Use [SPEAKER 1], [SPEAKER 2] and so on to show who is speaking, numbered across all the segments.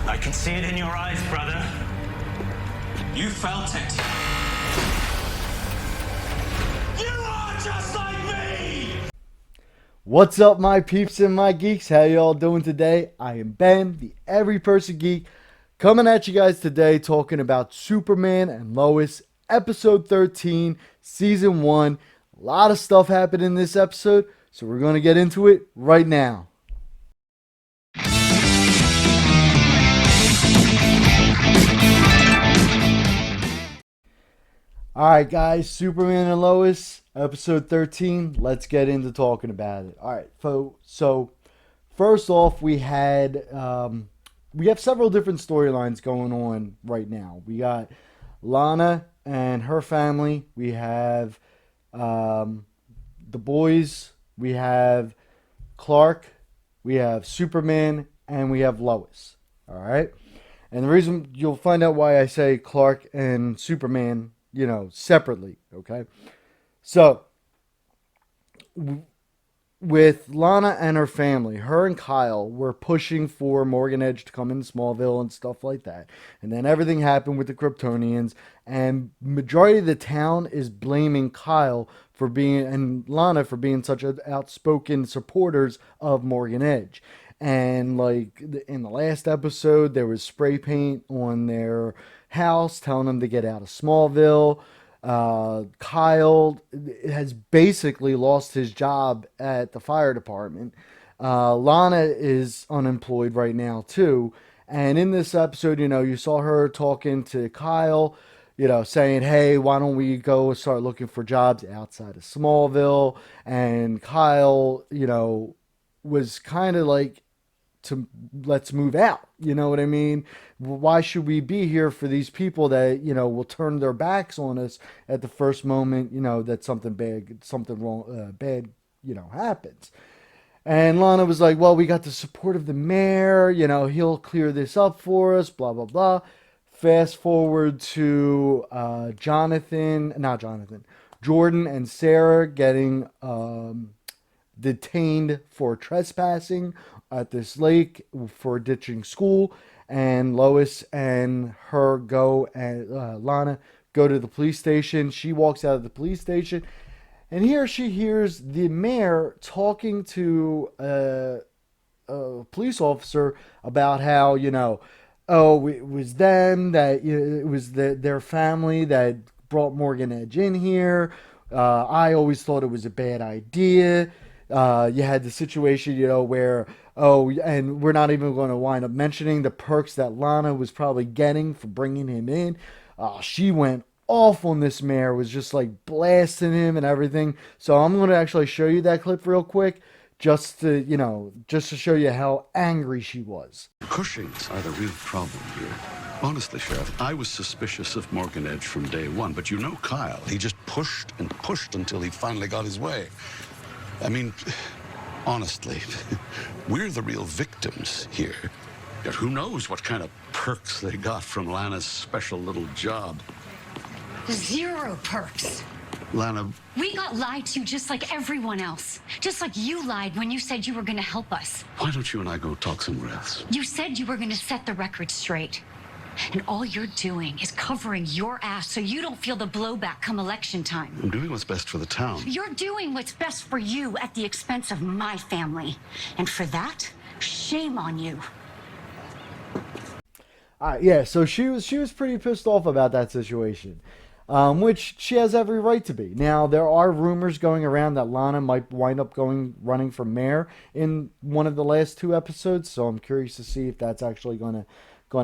[SPEAKER 1] I can see it in your eyes, brother. You felt it. You are just like me!
[SPEAKER 2] What's up, my peeps and my geeks? How y'all doing today? I am Ben, the Every Person Geek, coming at you guys today talking about Superman and Lois, episode 13, season 1. A lot of stuff happened in this episode, so we're going to get into it right now. Alright guys, Superman and Lois, episode 13, let's get into talking about it. Alright, so first off, we have several different storylines going on right now. We got Lana and her family, we have the boys, we have Clark, we have Superman, and we have Lois. Alright? And the reason, you'll find out why I say Clark and Superman, separately, okay? So, with Lana and her family, her and Kyle were pushing for Morgan Edge to come into Smallville and stuff like that. And then everything happened with the Kryptonians, and majority of the town is blaming Kyle for being, and Lana for being such outspoken supporters of Morgan Edge. And like in the last episode, there was spray paint on their house telling them to get out of Smallville. Kyle has basically lost his job at the fire department. Lana is unemployed right now too. And in this episode, you saw her talking to Kyle, saying, hey, why don't we go start looking for jobs outside of Smallville? And Kyle, was kind of like, let's move out. You know what I mean? Why should we be here for these people that, will turn their backs on us at the first moment, that something wrong, bad, happens. And Lana was like, well, we got the support of the mayor, he'll clear this up for us, blah, blah, blah. Fast forward to Jordan and Sarah getting detained for trespassing at this lake for ditching school, and Lois and Lana go to the police station. She walks out of the police station, and here she hears the mayor talking to a police officer about how, it was them that, it was their family that brought Morgan Edge in here. I always thought it was a bad idea. You had the situation, where, and we're not even going to wind up mentioning the perks that Lana was probably getting for bringing him in. She went off on this mayor, was just like blasting him and everything. So I'm going to actually show you that clip real quick, just to show you how angry she was.
[SPEAKER 3] Cushings are the real problem here. Honestly, Sheriff, I was suspicious of Morgan Edge from day one, but Kyle, he just pushed and pushed until he finally got his way. I mean, honestly, we're the real victims here. Yet who knows what kind of perks they got from Lana's special little job.
[SPEAKER 4] Zero perks.
[SPEAKER 3] Lana...
[SPEAKER 4] We got lied to just like everyone else. Just like you lied when you said you were going to help us.
[SPEAKER 3] Why don't you and I go talk somewhere else?
[SPEAKER 4] You said you were going to set the record straight. And all you're doing is covering your ass so you don't feel the blowback come election time.
[SPEAKER 3] I'm doing what's best for the town.
[SPEAKER 4] You're doing what's best for you at the expense of my family. And for that, shame on you.
[SPEAKER 2] Yeah, so she was pretty pissed off about that situation, which she has every right to be. Now, there are rumors going around that Lana might wind up running for mayor in one of the last two episodes, so I'm curious to see if that's actually going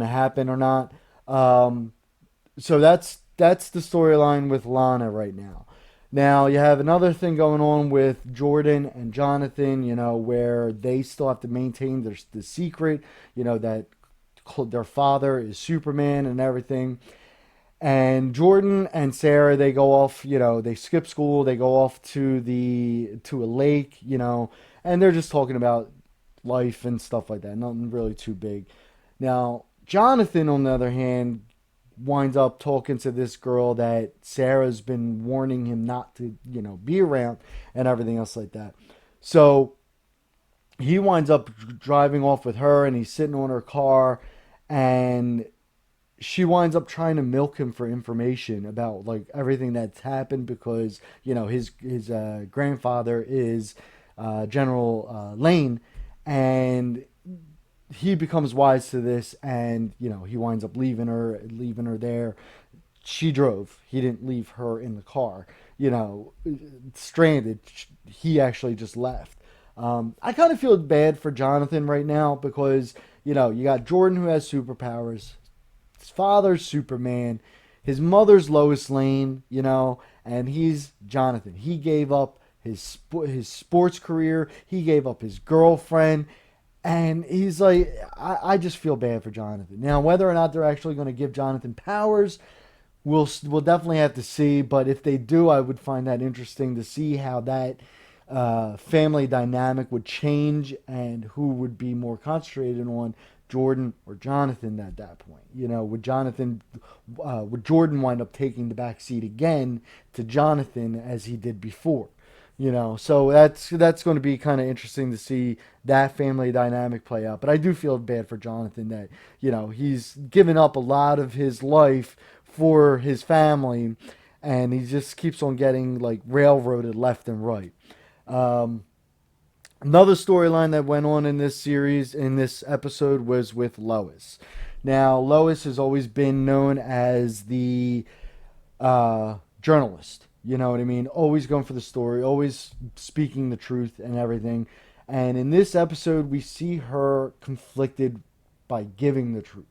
[SPEAKER 2] to happen or not. So that's the storyline with Lana right now. Now you have another thing going on with Jordan and Jonathan, where they still have to maintain the secret, that their father is Superman and everything. And Jordan and Sarah, they go off, they skip school, they go off to a lake, and they're just talking about life and stuff like that. Nothing really too big. Now, Jonathan, on the other hand, winds up talking to this girl that Sarah's been warning him not to, be around and everything else like that. So he winds up driving off with her, and he's sitting on her car, and she winds up trying to milk him for information about like everything that's happened because his grandfather is General Lane, and he becomes wise to this, and he winds up leaving her there. She drove. He didn't leave her in the car. Stranded. He actually just left. I kind of feel bad for Jonathan right now because you got Jordan who has superpowers. His father's Superman. His mother's Lois Lane, and he's Jonathan. He gave up his sports career. He gave up his girlfriend. And he's like, I just feel bad for Jonathan. Now, whether or not they're actually going to give Jonathan powers, we'll definitely have to see. But if they do, I would find that interesting to see how that family dynamic would change and who would be more concentrated on, Jordan or Jonathan at that point. Would Jordan wind up taking the back seat again to Jonathan as he did before? So that's going to be kind of interesting to see that family dynamic play out. But I do feel bad for Jonathan that he's given up a lot of his life for his family, and he just keeps on getting like railroaded left and right. Another storyline that went on in this series, in this episode, was with Lois. Now, Lois has always been known as the journalist. You know what I mean? Always going for the story, always speaking the truth and everything. And in this episode, we see her conflicted by giving the truth.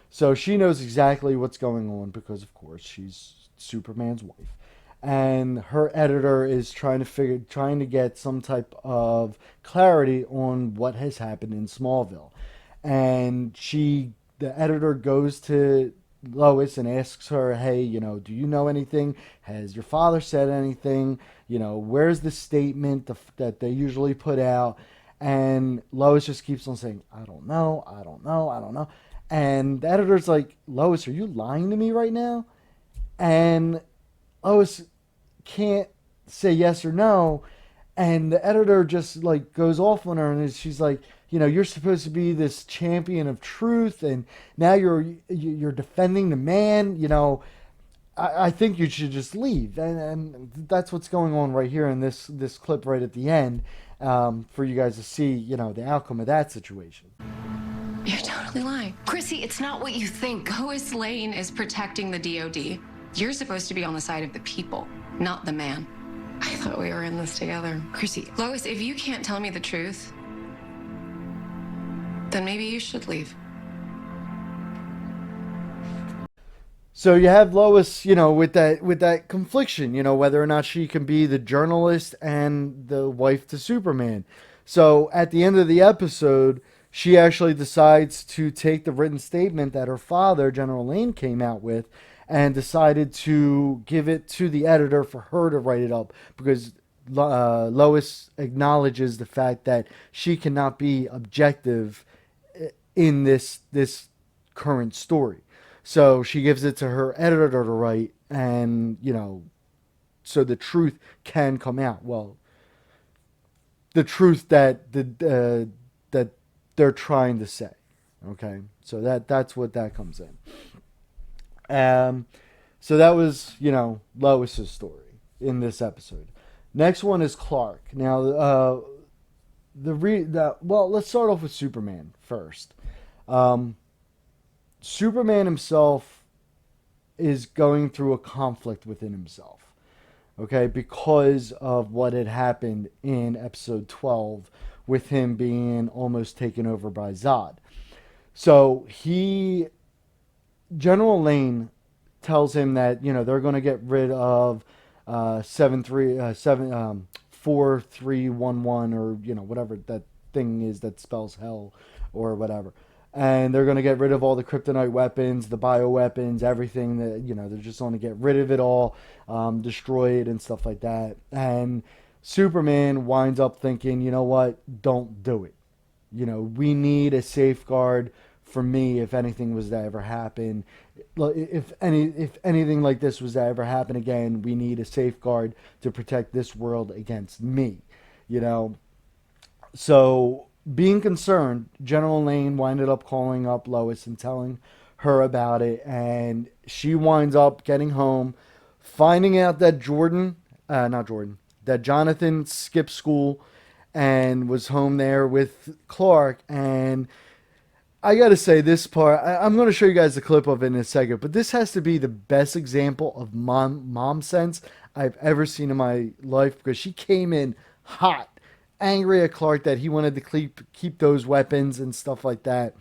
[SPEAKER 2] So she knows exactly what's going on because, of course, she's Superman's wife. And her editor is trying to get some type of clarity on what has happened in Smallville. And the editor goes to Lois and asks her, hey, do you know anything? Has your father said anything? Where's the statement that they usually put out? And Lois just keeps on saying, I don't know. And the editor's like, Lois, are you lying to me right now? And Lois can't say yes or no, and the editor just like goes off on her, and she's like, you're supposed to be this champion of truth, and now you're defending the man. I think you should just leave, and that's what's going on right here in this clip right at the end, for you guys to see the outcome of that situation.
[SPEAKER 5] You're totally lying. Chrissy, it's not what you think. Lois Lane is protecting the DOD. You're supposed to be on the side of the people, not the man. I thought we were in this together. Chrissy, Lois, if you can't tell me the truth, then maybe you should leave.
[SPEAKER 2] So you have Lois, with that confliction, whether or not she can be the journalist and the wife to Superman. So at the end of the episode, she actually decides to take the written statement that her father, General Lane, came out with, and decided to give it to the editor for her to write it up, because Lois acknowledges the fact that she cannot be objective in this current story. So she gives it to her editor to write, and so the truth can come out. Well, the truth that that they're trying to say. Okay, so that's what that comes in. So that was, Lois's story in this episode. Next one is Clark. Now, let's start off with Superman first. Superman himself is going through a conflict within himself, okay, because of what had happened in episode 12 with him being almost taken over by Zod. So General Lane tells him that they're going to get rid of 4311 or whatever that thing is that spells hell or whatever, and they're going to get rid of all the kryptonite weapons, the bioweapons, everything that they're just going to get rid of it all, destroy it and stuff like that. And Superman winds up thinking, you know what, don't do it. We need a safeguard for me if anything was to ever happen. If anything like this was to ever happen again, we need a safeguard to protect this world against me. So being concerned, General Lane winded up calling up Lois and telling her about it, and she winds up getting home, finding out that that Jonathan skipped school and was home there with Clark. And I gotta say, this part, I'm gonna show you guys the clip of it in a second, but this has to be the best example of mom sense I've ever seen in my life, because she came in hot, angry at Clark that he wanted to keep those weapons and stuff like that.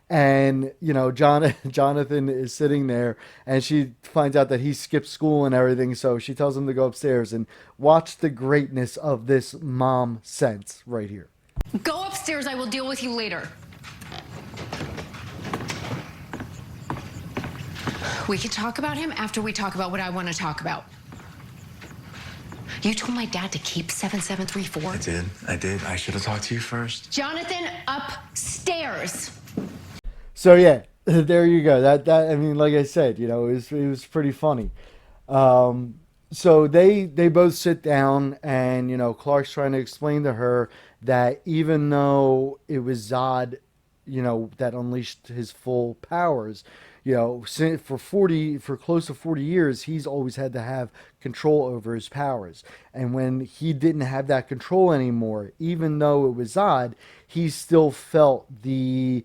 [SPEAKER 2] And Jonathan is sitting there, and she finds out that he skipped school and everything, so she tells him to go upstairs. And watch the greatness of this mom sense right here.
[SPEAKER 5] Go upstairs. I will deal with you later. We can talk about him after we talk about what I want to talk about. You told my dad to keep 7734?
[SPEAKER 6] I did. I should have talked to you first.
[SPEAKER 5] Jonathan, upstairs.
[SPEAKER 2] So yeah, there you go. That I mean, like I said, it was pretty funny. So they both sit down, and Clark's trying to explain to her that even though it was Zod, that unleashed his for close to 40 years, he's always had to have control over his powers. And when he didn't have that control anymore, even though it was Zod, he still felt the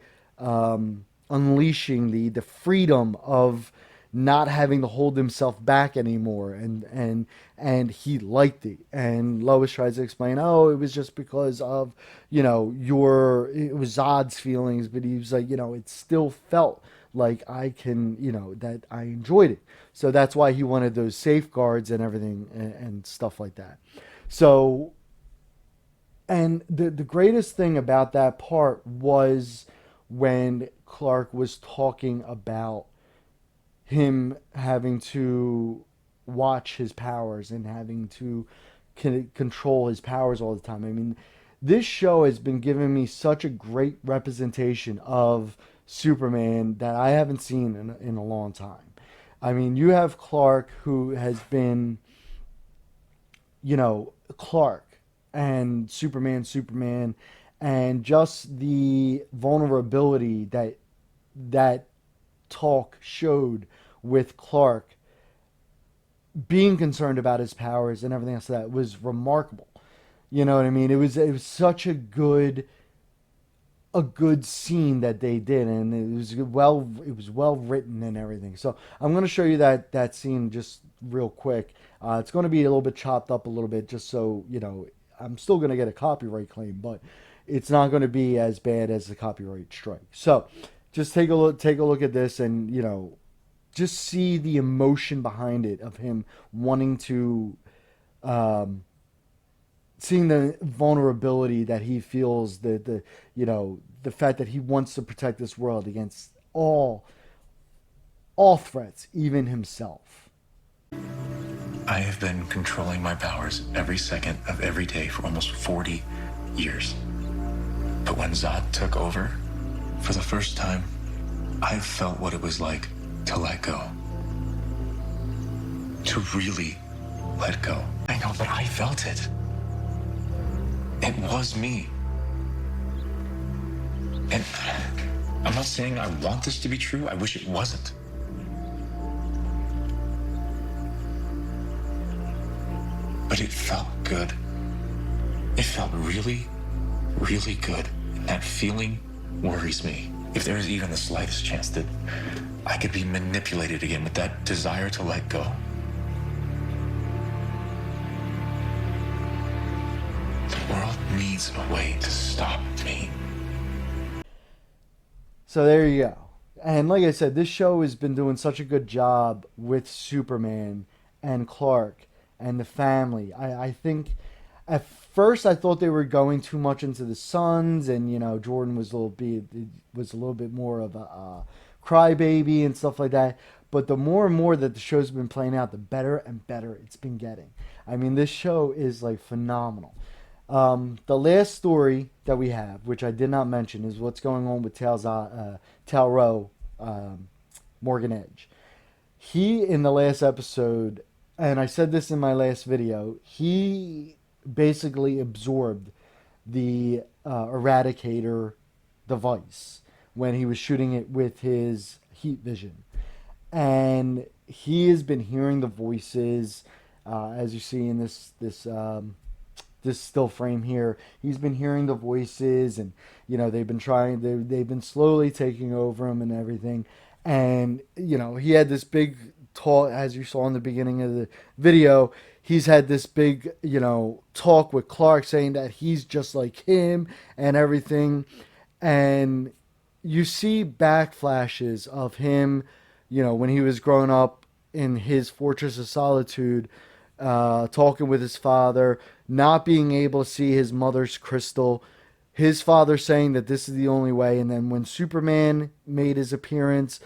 [SPEAKER 2] unleashing the freedom of not having to hold himself back anymore, and he liked it. And Lois tries to explain, oh, it was just because of it was Zod's feelings, but he was like, it still felt like I can, that I enjoyed it. So that's why he wanted those safeguards and everything, and stuff like that. So, and the greatest thing about that part was when Clark was talking about him having to watch his powers and having to control his powers all the time. I mean, this show has been giving me such a great representation of Superman that I haven't seen in a long time. I mean, you have Clark, who has been, Clark, and Superman, and just the vulnerability that talk showed with Clark being concerned about his powers and everything else. That was remarkable. You know what I mean? It was such a good scene that they did, and it was well written and everything. So I'm going to show you that scene just real quick. It's going to be a little bit chopped up a little bit, just so I'm still going to get a copyright claim, but it's not going to be as bad as the copyright strike. So just take a look at this, and just see the emotion behind it, of him wanting to seeing the vulnerability that he feels, the fact that he wants to protect this world against all threats, even himself.
[SPEAKER 6] I have been controlling my powers every second of every day for almost 40 years. But when Zod took over, for the first time, I felt what it was like to let go. To really let go. I know, but I felt it. It was me. And I'm not saying I want this to be true. I wish it wasn't. But it felt good. It felt really, really good. And that feeling worries me. If there is even the slightest chance that I could be manipulated again with that desire to let go. The world needs a way to stop me.
[SPEAKER 2] So there you go. And like I said, this show has been doing such a good job with Superman and Clark and the family. I think at first I thought they were going too much into the sons, and Jordan was a little bit more of a crybaby and stuff like that. But the more and more that the show's been playing out, the better and better it's been getting. I mean, this show is like phenomenal. The last story that we have, which I did not mention, is what's going on with Tal Rho, Morgan Edge. He, in the last episode, and I said this in my last video, he basically absorbed the Eradicator device when he was shooting it with his heat vision. And he has been hearing the voices, as you see in this still frame here. He's been hearing the voices, and they've been slowly taking over him and everything. And he had this big talk, as you saw in the beginning of the video. He's had this big talk with Clark, saying that he's just like him and everything. And you see backflashes of him, when he was growing up in his Fortress of Solitude, talking with his father, not being able to see his mother's crystal, his father saying that this is the only way. And then when Superman made his appearance,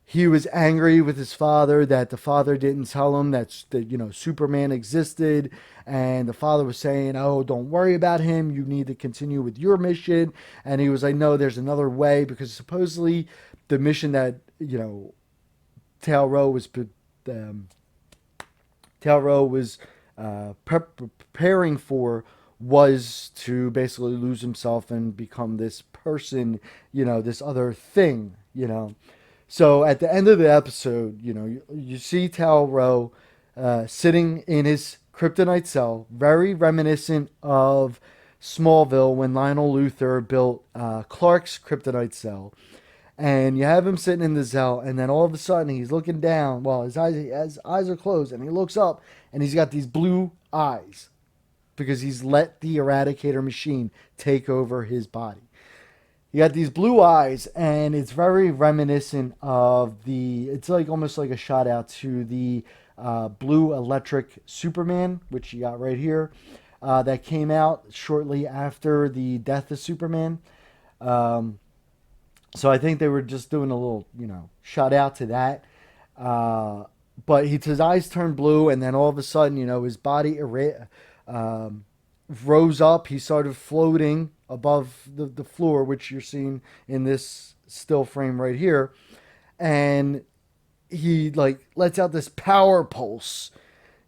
[SPEAKER 2] he was angry with his father that the father didn't tell him that Superman existed, and the father was saying, "Oh, don't worry about him. You need to continue with your mission." And he was like, "No, there's another way," because supposedly the mission that Tal Rho was preparing for was to basically lose himself and become this person, this other thing, So at the end of the episode, you see Tal Rho sitting in his kryptonite cell, very reminiscent of Smallville when Lionel Luthor built Clark's kryptonite cell. And you have him sitting in the cell, and then all of a sudden he's looking down. Well, his eyes are closed, and he looks up, and he's got these blue eyes because he's let the Eradicator machine take over his body. You got these blue eyes, and it's very reminiscent of it's like almost like a shout out to the blue electric Superman, which you got right here, that came out shortly after the death of Superman. So I think they were just doing a little, shout out to that. But his eyes turned blue, and then all of a sudden, his body rose up. He started floating above the floor, which you're seeing in this still frame right here. And he lets out this power pulse,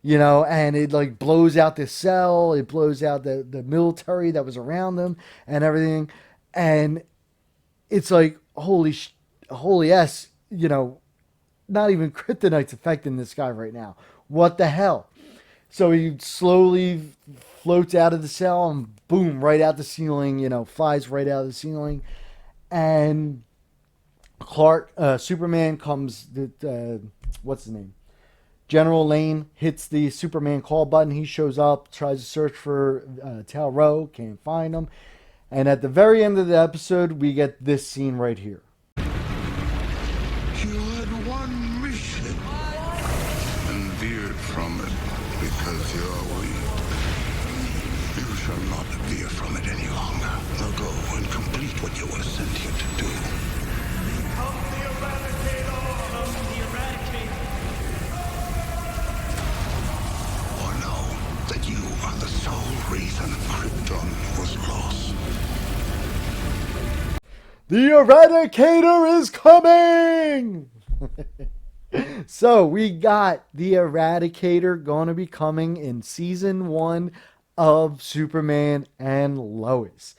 [SPEAKER 2] and it blows out the cell. It blows out the military that was around them and everything. And it's like, holy s, not even kryptonite's affecting this guy right now. What the hell? So he slowly floats out of the cell and boom, right out the ceiling, flies right out of the ceiling. And Superman comes, what's his name? General Lane hits the Superman call button. He shows up, tries to search for Tal Rho, can't find him. And at the very end of the episode, we get this scene right here.
[SPEAKER 3] You had one mission and veered from it because you're weak. You shall not veer from it any longer. Now go and complete what you were sent here to do.
[SPEAKER 1] Come the Eradicator! Come the Eradicator!
[SPEAKER 3] Or know that you are the sole reason Krypton was lost.
[SPEAKER 2] The Eradicator is coming! So we got the Eradicator going to be coming in season 1 of Superman and Lois.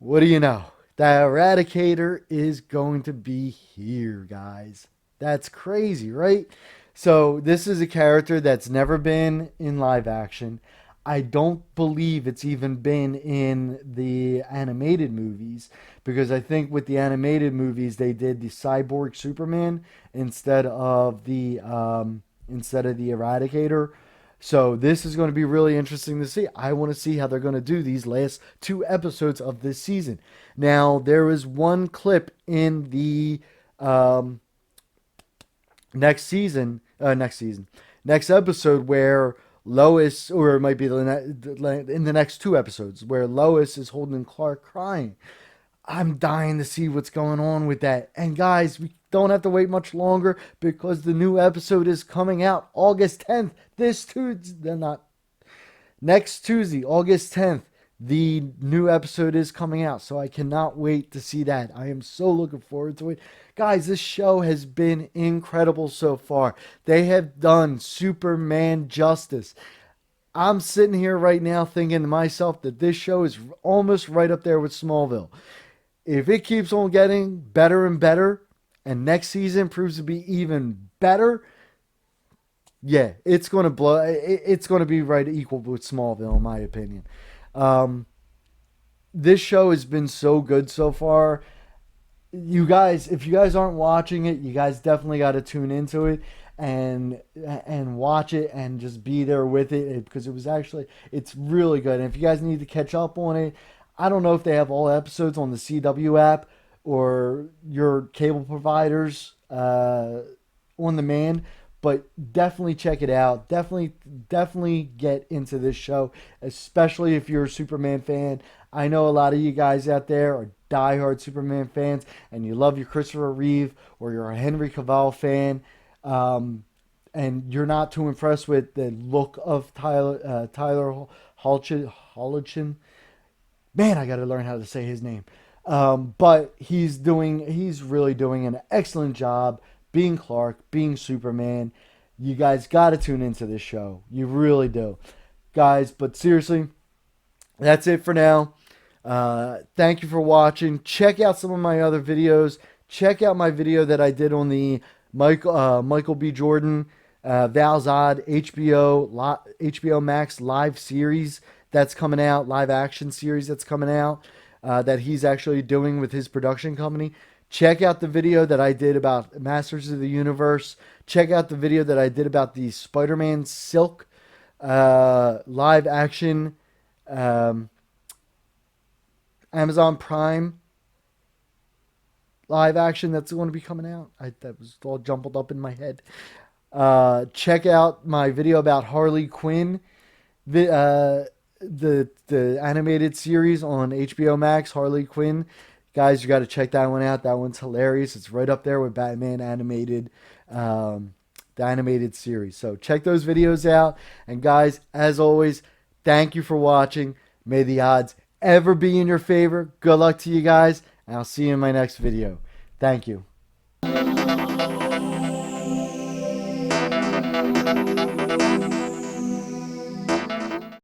[SPEAKER 2] What do you know? The Eradicator is going to be here, guys. That's crazy, right? So this is a character that's never been in live action. I don't believe it's even been in the animated movies, because I think with the animated movies they did the cyborg Superman instead of the Eradicator. So this is going to be really interesting to see. I want to see how they're going to do these last 2 episodes of this season. Now there is one clip in the next episode where Lois, or it might be in the next 2 episodes, where Lois is holding Clark crying. I'm dying to see what's going on with that. And guys, we don't have to wait much longer because the new episode is coming out August 10th. Next Tuesday, August 10th. The new episode is coming out, so I cannot wait to see that. I am so looking forward to it. Guys, this show has been incredible so far. They have done Superman justice. I'm sitting here right now thinking to myself that this show is almost right up there with Smallville. If it keeps on getting better and better, and next season proves to be even better, yeah, it's going to blow. It's going to be right equal with Smallville, in my opinion. This show has been so good so far. You guys, if you guys aren't watching it, you guys definitely got to tune into it and watch it and just be there with it, because it's really good. And if you guys need to catch up on it, I don't know if they have all episodes on the CW app or your cable providers on demand, but definitely check it out. Definitely get into this show, especially if you're a Superman fan. I know a lot of you guys out there are diehard Superman fans, and you love your Christopher Reeve, or you're a Henry Cavill fan, and you're not too impressed with the look of Tyler Hollachin. Man, I got to learn how to say his name. But he's really doing an excellent job being Clark, being Superman. You guys got to tune into this show. You really do. Guys, but seriously, that's it for now. Thank you for watching. Check out some of my other videos. Check out my video that I did on the Michael B. Jordan, Val Zod HBO Max live series that's coming out, live action series that's coming out, that he's actually doing with his production company. Check out the video that I did about Masters of the Universe. Check out the video that I did about the Spider-Man Silk live action Amazon Prime live action that's going to be coming out. That was all jumbled up in my head. Check out my video about Harley Quinn, the animated series on HBO Max, Harley Quinn. Guys, you got to check that one out. That one's hilarious. It's right up there with Batman animated, the animated series. So check those videos out. And guys, as always, thank you for watching. May the odds ever be in your favor. Good luck to you guys, and I'll see you in my next video. Thank you.